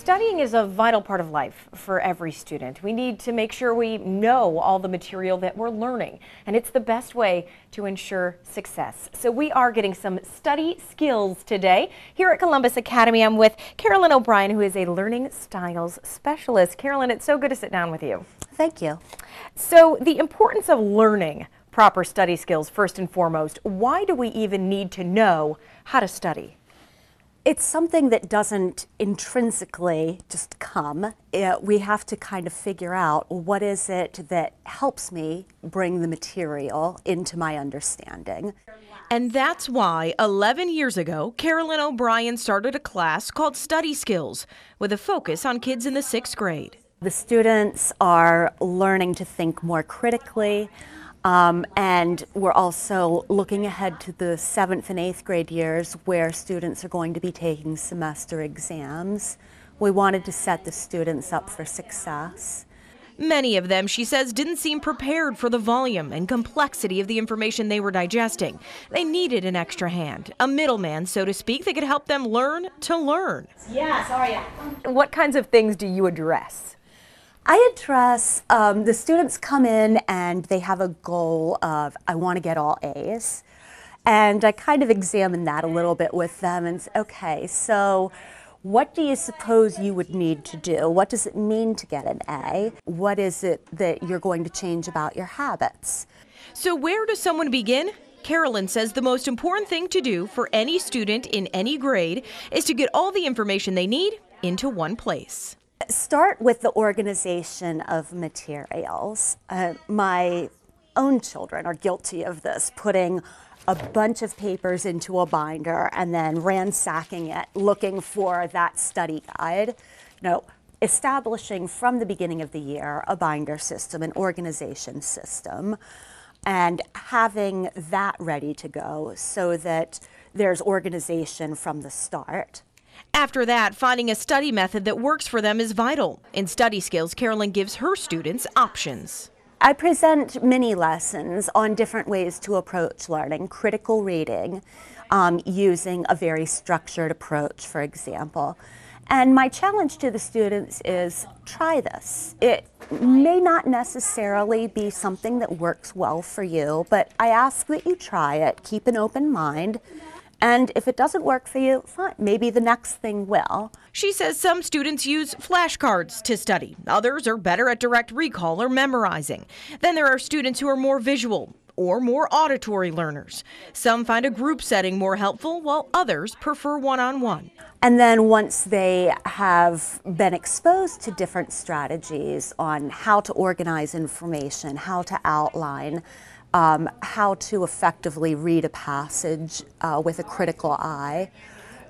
Studying is a vital part of life for every student. We need to make sure we know all the material that we're learning, and it's the best way to ensure success. So we are getting some study skills today. Here at Columbus Academy, I'm with Carolyn O'Brien, who is a learning styles specialist. Carolyn, it's so good to sit down with you. Thank you. So the importance of learning proper study skills, first and foremost. Why do we even need to know how to study? It's something that doesn't intrinsically just come. We have to kind of figure out what is it that helps me bring the material into my understanding. And that's why 11 years ago, Carolyn O'Brien started a class called Study Skills with a focus on kids in the 6th grade. The students are learning to think more critically. And we're also looking ahead to the 7th and 8th grade years where students are going to be taking semester exams. We wanted to set the students up for success. Many of them, she says, didn't seem prepared for the volume and complexity of the information they were digesting. They needed an extra hand, a middleman, so to speak, that could help them learn to learn. Yeah, sorry. What kinds of things do you address? I address, the students come in and they have a goal of, I want to get all A's. And I kind of examine that a little bit with them and say, okay, so what do you suppose you would need to do? What does it mean to get an A? What is it that you're going to change about your habits? So where does someone begin? Carolyn says the most important thing to do for any student in any grade is to get all the information they need into one place. Start with the organization of materials. My own children are guilty of this, putting a bunch of papers into a binder and then ransacking it, looking for that study guide. No, establishing from the beginning of the year a binder system, an organization system, and having that ready to go so that there's organization from the start. After that, finding a study method that works for them is vital. In Study Skills, Carolyn gives her students options. I present mini lessons on different ways to approach learning, critical reading, using a very structured approach, for example. And my challenge to the students is try this. It may not necessarily be something that works well for you, but I ask that you try it, keep an open mind. And if it doesn't work for you, fine, maybe the next thing will. She says some students use flashcards to study. Others are better at direct recall or memorizing. Then there are students who are more visual or more auditory learners. Some find a group setting more helpful, while others prefer one-on-one. And then once they have been exposed to different strategies on how to organize information, how to outline, how to effectively read a passage with a critical eye,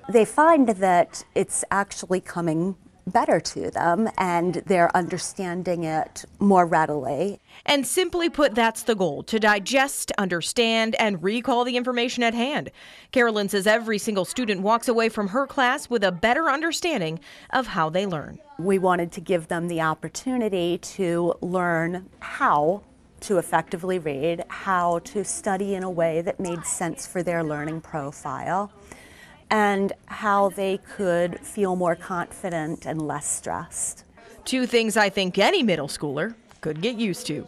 they find that it's actually coming better to them and they're understanding it more readily. And simply put, that's the goal, to digest, understand, and recall the information at hand. Carolyn says every single student walks away from her class with a better understanding of how they learn. We wanted to give them the opportunity to learn how to effectively read, how to study in a way that made sense for their learning profile, and how they could feel more confident and less stressed. 2 things I think any middle schooler could get used to.